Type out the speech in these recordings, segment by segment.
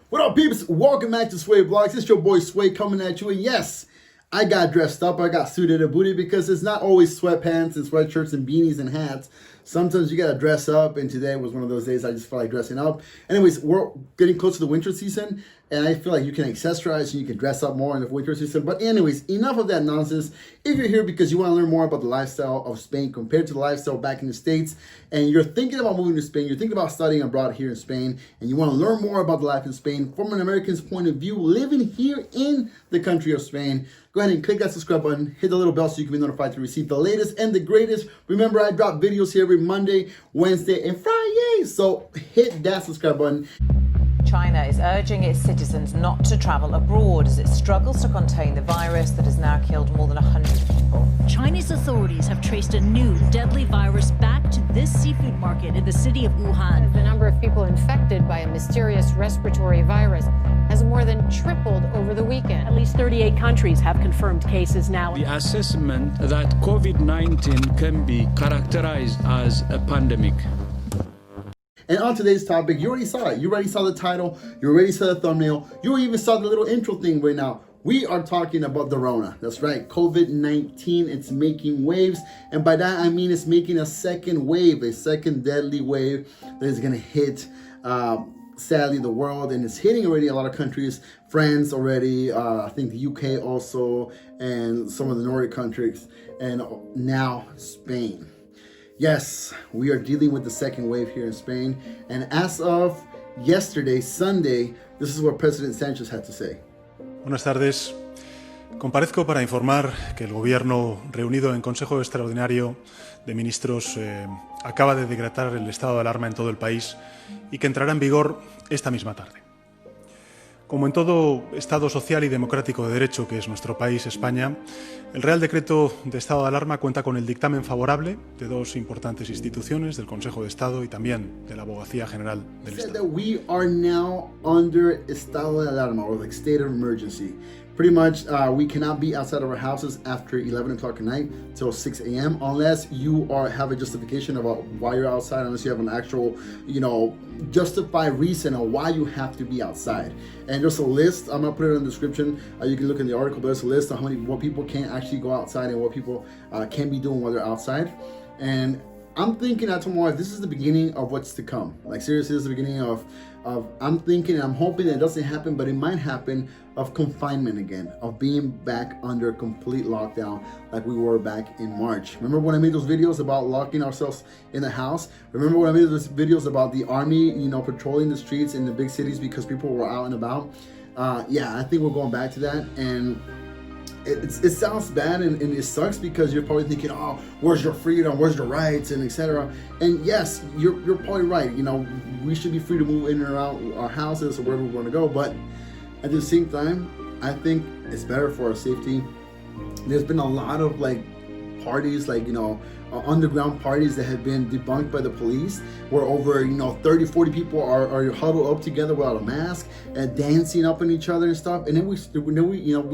What up, peeps? Welcome back to Sway Vlogs. It's your boy Sway coming at you. And yes, I got dressed up. I got suited and booty because it's not always sweatpants and sweatshirts and beanies and hats. Sometimes you gotta dress up, and today was one of those days I just felt like dressing up. Anyways, we're getting close to the winter season, and I feel like you can accessorize and you can dress up more in the winter season. But anyways, enough of that nonsense. If you're here because you want to learn more about the lifestyle of Spain compared to the lifestyle back in the States, and you're thinking about moving to Spain, you're thinking about studying abroad here in Spain, and you want to learn more about the life in Spain from an American's point of view, living here in the country of Spain, go ahead and click that subscribe button, hit the little bell so you can be notified to receive the latest and the greatest. Remember, I drop videos here every Monday, Wednesday, and Friday, so hit that subscribe button. China is urging its citizens not to travel abroad as it struggles to contain the virus that has now killed more than 100 people. Chinese authorities have traced a new deadly virus back to this seafood market in the city of Wuhan. The number of people infected by a mysterious respiratory virus has more than tripled over the weekend. At least 38 countries have confirmed cases now. The assessment that COVID-19 can be characterized as a pandemic. And on today's topic, you already saw it. You already saw the title. You already saw the thumbnail. You even saw the little intro thing right now. We are talking about the Rona. That's right, COVID-19. It's making waves. And by that, I mean it's making a second wave, a second deadly wave that is going to hit, sadly, the world. And it's hitting already a lot of countries. France already, I think the UK also, and some of the Nordic countries. And now Spain. Yes, we are dealing with the second wave here in Spain. And as of yesterday, Sunday, this is what President Sanchez had to say. Buenas tardes. Comparezco para informar que el Gobierno, reunido en Consejo Extraordinario de Ministros, acaba de decretar el estado de alarma en todo el país y que entrará en vigor esta misma tarde. Como en todo Estado social y democrático de derecho que es nuestro país, España, el Real Decreto de Estado de Alarma cuenta con el dictamen favorable de dos importantes instituciones, del Consejo de Estado y también de la Abogacía General del Estado. We are now under estado de alarma, or like state of emergency. Pretty much, we cannot be outside of our houses after 11 o'clock at night till 6 a.m. unless you have a justification about why you're outside, unless you have an actual, justified reason on why you have to be outside. And there's a list, I'm gonna put it in the description. You can look in the article, but there's a list of what people can't actually go outside and what people can be doing while they're outside. And I'm thinking that tomorrow, this is the beginning of what's to come. Like seriously, this is the beginning of I'm thinking and I'm hoping that it doesn't happen, but it might happen, of confinement again, of being back under complete lockdown like we were back in March. Remember when I made those videos about locking ourselves in the house? Remember when I made those videos about the army, patrolling the streets in the big cities because people were out and about? Yeah, I think we're going back to that. And it sounds bad and it sucks because you're probably thinking, oh, where's your freedom, where's your rights, and etc. And yes, you're probably right. We should be free to move in and around our houses or wherever we want to go, but at the same time, I think it's better for our safety. There's been a lot of parties, underground parties that have been debunked by the police, where over 30, 40 people are huddled up together without a mask and dancing up on each other and stuff. And then we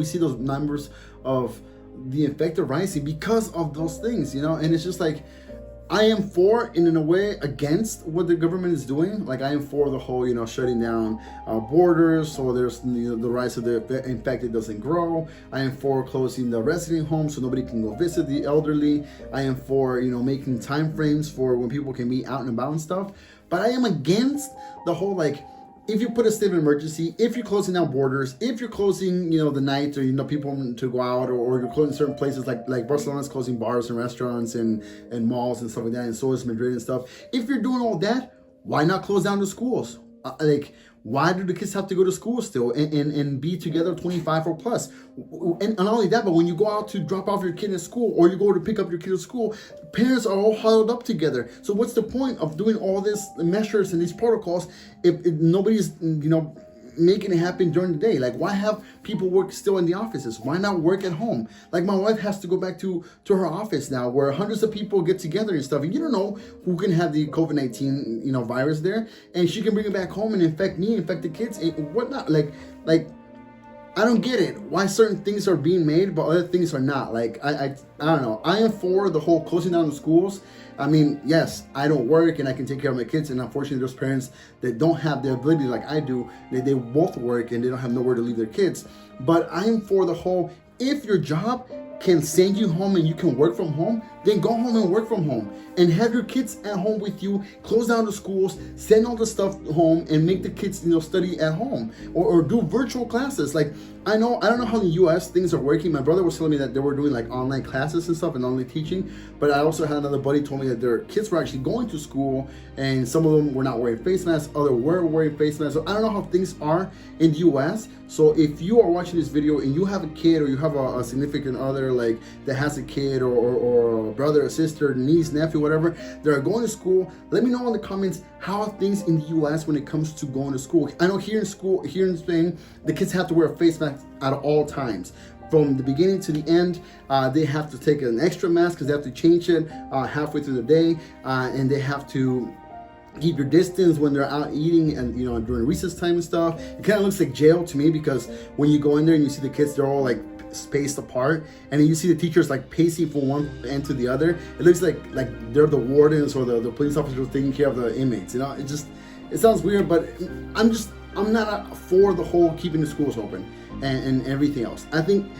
see those numbers of the infected rising because of those things, and it's just like, I am for and in a way against what the government is doing. Like I am for the whole, shutting down borders so there's the rise of the infected doesn't grow. I am for closing the resident homes so nobody can go visit the elderly. I am for, making time frames for when people can be out and about and stuff. But I am against the whole if you put a state of emergency, if you're closing down borders, if you're closing, the night or, people to go out, or you're closing certain places like Barcelona's closing bars and restaurants and malls and stuff like that, and so is Madrid and stuff. If you're doing all that, why not close down the schools? Why do the kids have to go to school still and be together 25 or plus? And not only that, but when you go out to drop off your kid at school or you go to pick up your kid at school, parents are all huddled up together. So what's the point of doing all these measures and these protocols if nobody's, making it happen during the day? Why have people work still in the offices? Why not work at home? My wife has to go back to her office now where hundreds of people get together and stuff, and you don't know who can have the COVID-19 virus there, and she can bring it back home and infect me, infect the kids and whatnot. I don't get it. Why certain things are being made, but other things are not. Like, I don't know. I am for the whole closing down the schools. I mean, yes, I don't work and I can take care of my kids. And unfortunately, there's parents that don't have the ability like I do. They both work and they don't have nowhere to leave their kids. But I am for the whole, if your job can send you home and you can work from home, then go home and work from home and have your kids at home with you. Close down the schools, send all the stuff home, and make the kids, study at home or do virtual classes. Like, I don't know how in the US things are working. My brother was telling me that they were doing like online classes and stuff and online teaching, but I also had another buddy told me that their kids were actually going to school and some of them were not wearing face masks, others were wearing face masks. So I don't know how things are in the US. So if you are watching this video and you have a kid or you have a significant other like that has a kid or a brother or sister, niece, nephew, whatever, that are going to school, let me know in the comments how are things in the US when it comes to going to school. I know here in Spain, the kids have to wear a face mask at all times. From the beginning to the end, they have to take an extra mask because they have to change it halfway through the day, and they have to keep your distance when they're out eating and during recess time and stuff. It kind of looks like jail to me because when you go in there and you see the kids, they're all like spaced apart, and then you see the teachers like pacing from one end to the other. It looks like they're the wardens or the police officers taking care of the inmates. It sounds weird, but I'm not for the whole keeping the schools open and everything else. I think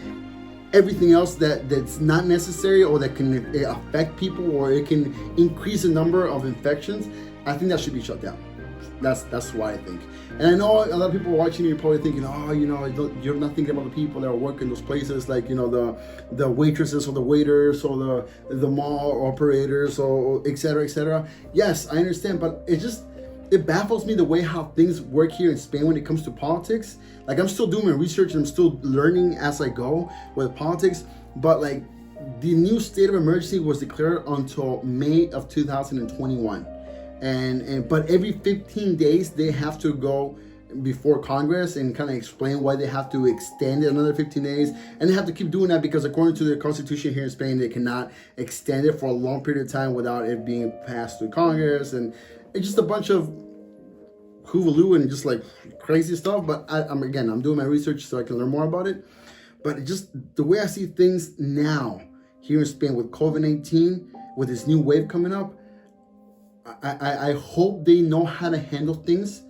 everything else that's not necessary or that can affect people or it can increase the number of infections, I think that should be shut down. That's what I think. And I know a lot of people watching, you're probably thinking, you're not thinking about the people that are working those places, like the waitresses or the waiters or the mall operators or et cetera, et cetera. Yes, I understand, but it baffles me the way how things work here in Spain when it comes to politics. Like, I'm still doing my research and I'm still learning as I go with politics, but like the new state of emergency was declared until May of 2021. But every 15 days they have to go before Congress and kind of explain why they have to extend it another 15 days. And they have to keep doing that because according to the constitution here in Spain, they cannot extend it for a long period of time without it being passed through Congress. And it's just a bunch of hoovaloo and just like crazy stuff. But I'm doing my research so I can learn more about it. But just the way I see things now here in Spain with COVID-19, with this new wave coming up, I hope they know how to handle things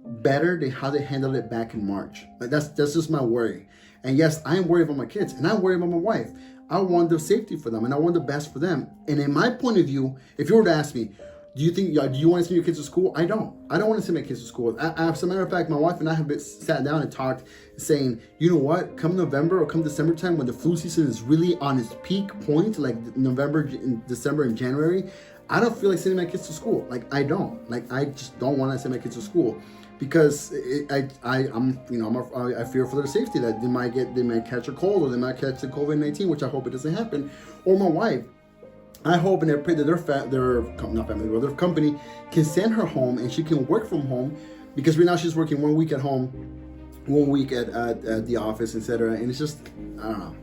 better than how they handled it back in March. Like that's just my worry. And yes, I'm worried about my kids and I'm worried about my wife. I want the safety for them and I want the best for them. And in my point of view, if you were to ask me, do you want to send your kids to school? I don't want to send my kids to school. As a matter of fact, my wife and I have sat down and talked, saying, you know what, come November or come December time when the flu season is really on its peak point, like November, December, and January, I don't feel like sending my kids to school. I just don't want to send my kids to school because I fear for their safety, that they might catch a cold or they might catch the COVID-19, which I hope it doesn't happen. Or my wife, I hope and I pray that their company can send her home and she can work from home, because right now she's working 1 week at home, 1 week at the office, etc. And it's just, I don't know.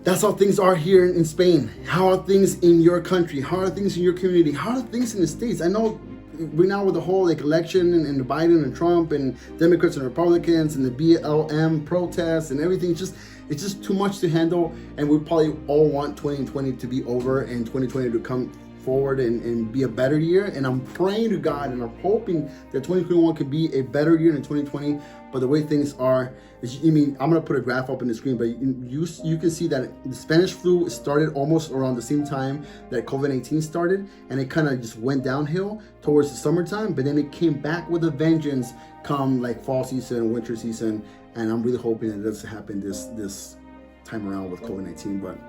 That's how things are here in Spain. How are things in your country? How are things in your community? How are things in the States? I know right now with the whole election and the Biden and Trump and Democrats and Republicans and the BLM protests and everything, it's just too much to handle. And we probably all want 2020 to be over and 2020 to come forward and be a better year. And I'm praying to God and I'm hoping that 2021 could be a better year than 2020. But the way things are, I'm going to put a graph up on the screen, but you can see that the Spanish flu started almost around the same time that COVID-19 started, and it kind of just went downhill towards the summertime, but then it came back with a vengeance come like fall season, winter season, and I'm really hoping that it doesn't happen this time around with COVID-19, but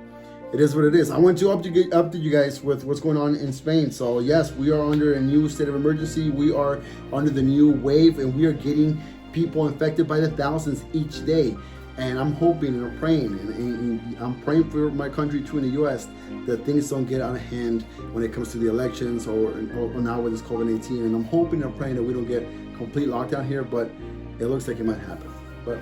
it is what it is. I want to update you guys with what's going on in Spain. So yes, we are under a new state of emergency. We are under the new wave, and we are getting people infected by the thousands each day. And I'm hoping and I'm praying, and I'm praying for my country too in the US, that things don't get out of hand when it comes to the elections or now with this COVID-19. And I'm hoping and I'm praying that we don't get complete lockdown here, but it looks like it might happen. But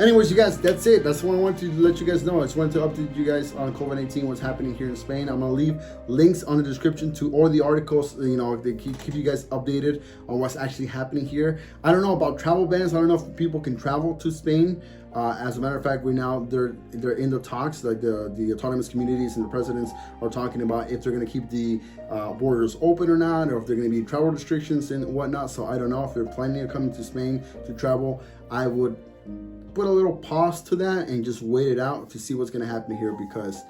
Anyways, you guys, that's it. That's what I wanted to let you guys know. I just wanted to update you guys on COVID-19, what's happening here in Spain. I'm gonna leave links on the description to all the articles, you know, they keep you guys updated on what's actually happening here. I don't know about travel bans. I don't know if people can travel to Spain. As a matter of fact, they're in the talks, like the autonomous communities and the presidents are talking about if they're going to keep the borders open or not, or if they're going to be travel restrictions and whatnot. So I don't know if they're planning on coming to Spain to travel. I would put a little pause to that and just wait it out to see what's going to happen here, because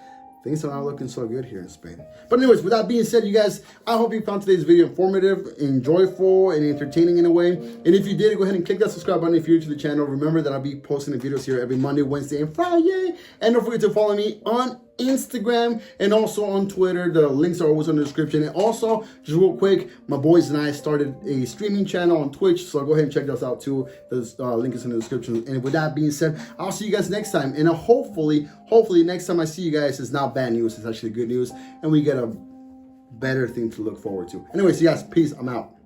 things are not looking so good here in Spain. But anyways, with that being said, you guys, I hope you found today's video informative, enjoyable, and entertaining in a way. And if you did, go ahead and click that subscribe button if you're new to the channel. Remember that I'll be posting the videos here every Monday, Wednesday, and Friday. And don't forget to follow me on Instagram and also on Twitter. The links are always in the description. And also, just real quick, my boys and I started a streaming channel on Twitch, so go ahead and check those out too. The link is in the description. And with that being said, I'll see you guys next time. And hopefully next time I see you guys, it's not bad news, it's actually good news, and we get a better thing to look forward to. Anyways, you guys, peace. I'm out.